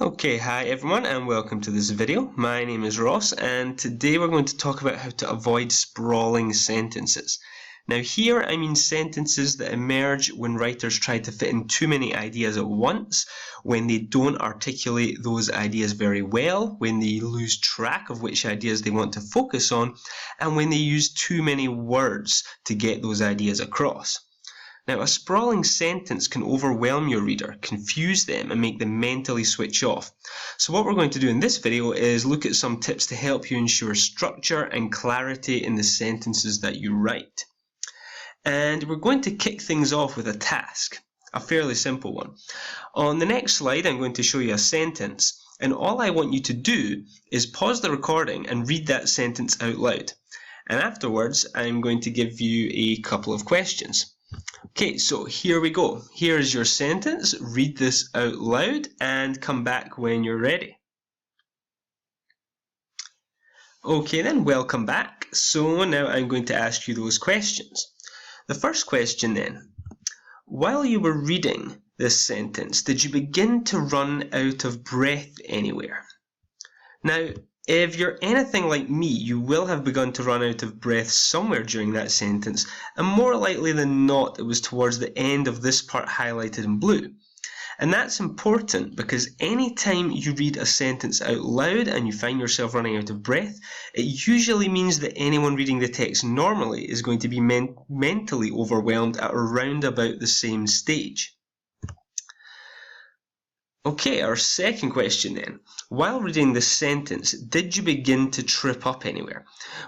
Okay, hi everyone and welcome to this video. My name is Ross and today we're going to talk about how to avoid sprawling sentences. Now here I mean sentences that emerge when writers try to fit in too many ideas at once, when they don't articulate those ideas very well, when they lose track of which ideas they want to focus on, and when they use too many words to get those ideas across. Now, a sprawling sentence can overwhelm your reader, confuse them, and make them mentally switch off. So what we're going to do in this video is look at some tips to help you ensure structure and clarity in the sentences that you write. And we're going to kick things off with a task, a fairly simple one. On the next slide, I'm going to show you a sentence, and all I want you to do is pause the recording and read that sentence out loud. And afterwards, I'm going to give you a couple of questions. Okay, so here we go. Here's your sentence. Read this out loud and come back when you're ready. Okay then, welcome back. So now I'm going to ask you those questions. The first question then, while you were reading this sentence, did you begin to run out of breath anywhere? Now, if you're anything like me, you will have begun to run out of breath somewhere during that sentence, and more likely than not, it was towards the end of this part highlighted in blue. And that's important because any time you read a sentence out loud and you find yourself running out of breath, it usually means that anyone reading the text normally is going to be mentally overwhelmed at around about the same stage. Okay, our second question then. While reading this sentence, did you begin to trip up anywhere?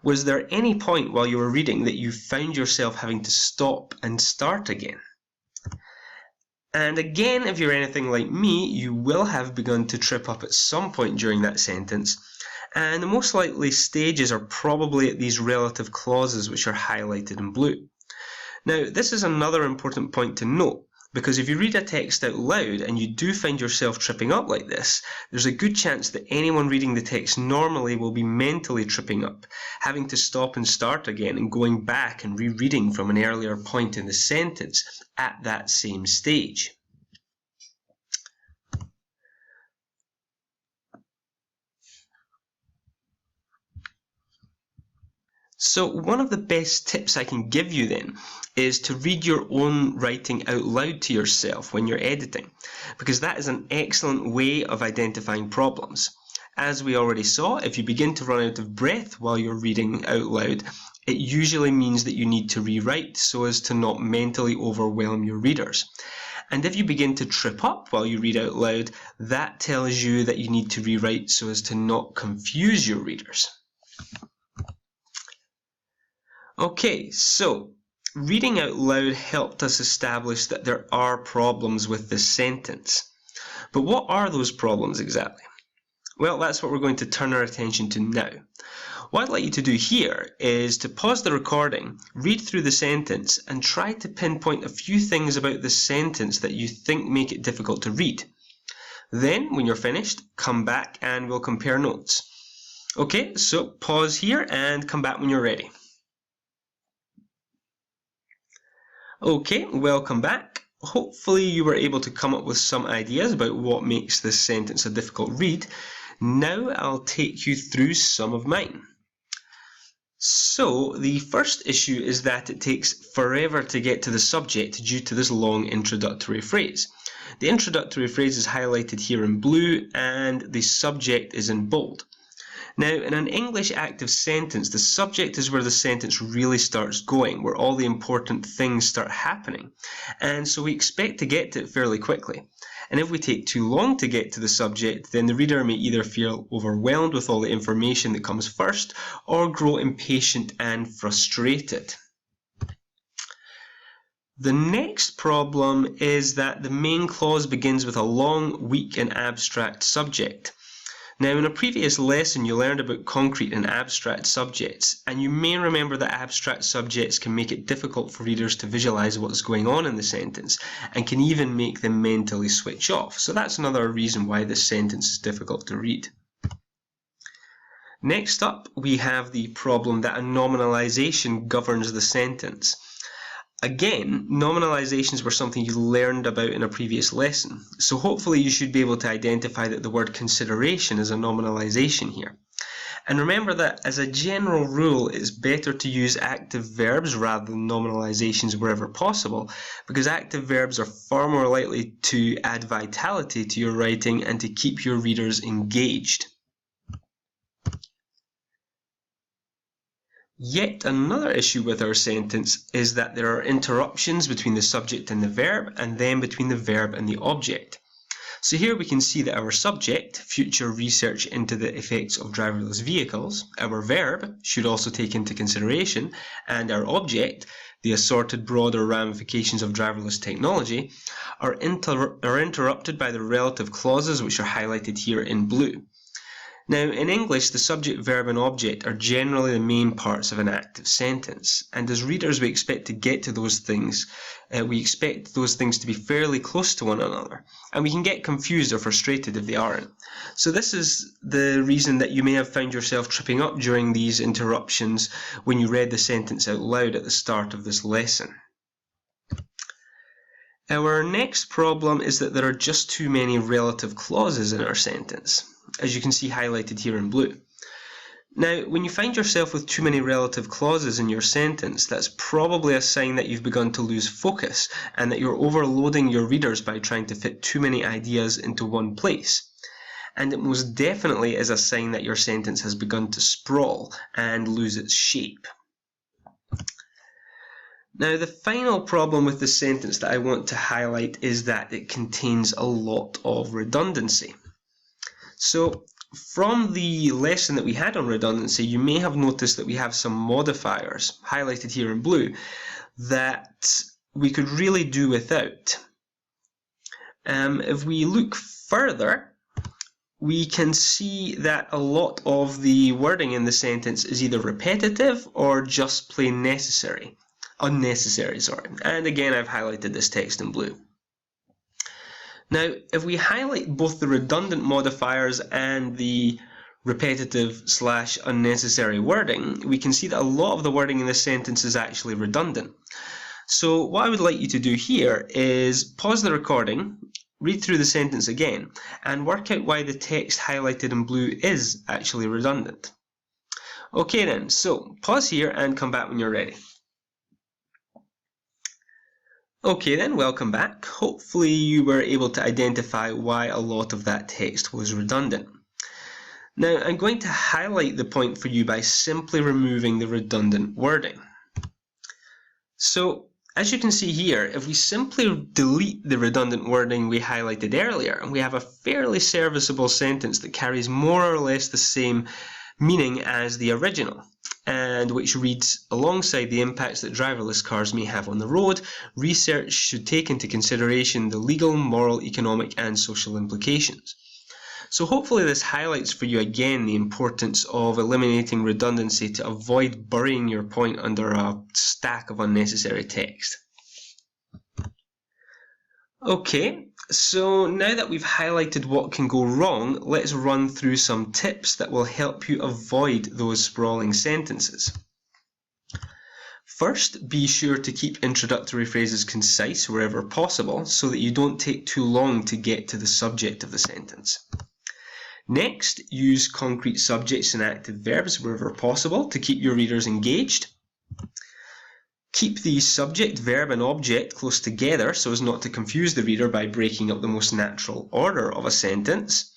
Was there any point while you were reading that you found yourself having to stop and start again? And again, if you're anything like me, you will have begun to trip up at some point during that sentence, and the most likely stages are probably at these relative clauses which are highlighted in blue. Now, this is another important point to note, because if you read a text out loud and you do find yourself tripping up like this, there's a good chance that anyone reading the text normally will be mentally tripping up, having to stop and start again and going back and rereading from an earlier point in the sentence at that same stage. So one of the best tips I can give you then is to read your own writing out loud to yourself when you're editing, because that is an excellent way of identifying problems. As we already saw, if you begin to run out of breath while you're reading out loud, it usually means that you need to rewrite so as to not mentally overwhelm your readers. And if you begin to trip up while you read out loud, that tells you that you need to rewrite so as to not confuse your readers. Okay, so reading out loud helped us establish that there are problems with this sentence. But what are those problems exactly? Well, that's what we're going to turn our attention to now. What I'd like you to do here is to pause the recording, read through the sentence, and try to pinpoint a few things about the sentence that you think make it difficult to read. Then, when you're finished, come back and we'll compare notes. Okay, so pause here and come back when you're ready. Okay, welcome back. Hopefully you were able to come up with some ideas about what makes this sentence a difficult read. Now I'll take you through some of mine. So the first issue is that it takes forever to get to the subject due to this long introductory phrase. The introductory phrase is highlighted here in blue and the subject is in bold. Now, in an English active sentence, the subject is where the sentence really starts going, where all the important things start happening. And so we expect to get to it fairly quickly. And if we take too long to get to the subject, then the reader may either feel overwhelmed with all the information that comes first, or grow impatient and frustrated. The next problem is that the main clause begins with a long, weak and abstract subject. Now, in a previous lesson, you learned about concrete and abstract subjects, and you may remember that abstract subjects can make it difficult for readers to visualize what's going on in the sentence, and can even make them mentally switch off. So that's another reason why this sentence is difficult to read. Next up, we have the problem that a nominalization governs the sentence. Again, nominalizations were something you learned about in a previous lesson, so hopefully you should be able to identify that the word consideration is a nominalization here. And remember that as a general rule, it's better to use active verbs rather than nominalizations wherever possible, because active verbs are far more likely to add vitality to your writing and to keep your readers engaged. Yet another issue with our sentence is that there are interruptions between the subject and the verb, and then between the verb and the object. So here we can see that our subject, future research into the effects of driverless vehicles, our verb, should also take into consideration, and our object, the assorted broader ramifications of driverless technology, are interrupted by the relative clauses which are highlighted here in blue. Now, in English, the subject, verb and object are generally the main parts of an active sentence, and as readers we expect to get to those things, we expect those things to be fairly close to one another, and we can get confused or frustrated if they aren't. So this is the reason that you may have found yourself tripping up during these interruptions when you read the sentence out loud at the start of this lesson. Our next problem is that there are just too many relative clauses in our sentence, as you can see highlighted here in blue. Now, when you find yourself with too many relative clauses in your sentence, that's probably a sign that you've begun to lose focus and that you're overloading your readers by trying to fit too many ideas into one place. And it most definitely is a sign that your sentence has begun to sprawl and lose its shape. Now, the final problem with this sentence that I want to highlight is that it contains a lot of redundancy. So, from the lesson that we had on redundancy, you may have noticed that we have some modifiers, highlighted here in blue, that we could really do without. If we look further, we can see that a lot of the wording in the sentence is either repetitive or just plain unnecessary, and again I've highlighted this text in blue. Now, if we highlight both the redundant modifiers and the repetitive/unnecessary wording, we can see that a lot of the wording in this sentence is actually redundant. So what I would like you to do here is pause the recording, read through the sentence again, and work out why the text highlighted in blue is actually redundant. Okay then, so pause here and come back when you're ready. Okay then, welcome back. Hopefully you were able to identify why a lot of that text was redundant. Now, I'm going to highlight the point for you by simply removing the redundant wording. So, as you can see here, if we simply delete the redundant wording we highlighted earlier, we have a fairly serviceable sentence that carries more or less the same meaning as the original, and which reads, alongside the impacts that driverless cars may have on the road, research should take into consideration the legal, moral, economic and social implications. So hopefully this highlights for you again the importance of eliminating redundancy to avoid burying your point under a stack of unnecessary text. Okay, so now that we've highlighted what can go wrong, let's run through some tips that will help you avoid those sprawling sentences. First, be sure to keep introductory phrases concise wherever possible so that you don't take too long to get to the subject of the sentence. Next, use concrete subjects and active verbs wherever possible to keep your readers engaged. Keep the subject, verb and object close together so as not to confuse the reader by breaking up the most natural order of a sentence.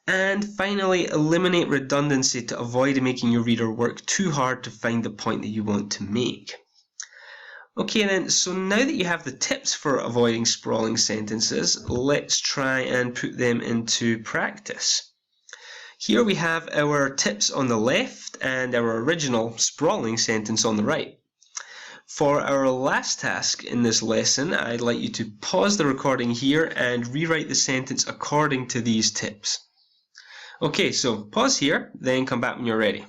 And finally, eliminate redundancy to avoid making your reader work too hard to find the point that you want to make. Okay then, so now that you have the tips for avoiding sprawling sentences, let's try and put them into practice. Here we have our tips on the left and our original sprawling sentence on the right. For our last task in this lesson, I'd like you to pause the recording here and rewrite the sentence according to these tips. Okay, so pause here, then come back when you're ready.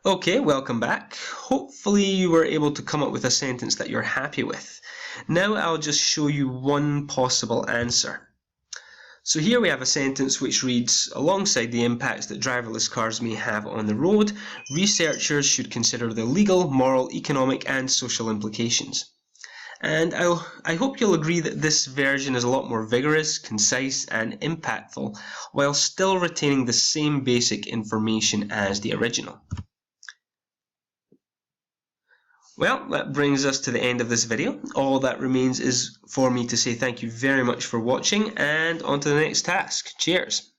Okay, welcome back. Hopefully you were able to come up with a sentence that you're happy with. Now I'll just show you one possible answer. So here we have a sentence which reads, alongside the impacts that driverless cars may have on the road, researchers should consider the legal, moral, economic and social implications. And I hope you'll agree that this version is a lot more vigorous, concise and impactful, while still retaining the same basic information as the original. Well, that brings us to the end of this video. All that remains is for me to say thank you very much for watching, and on to the next task. Cheers!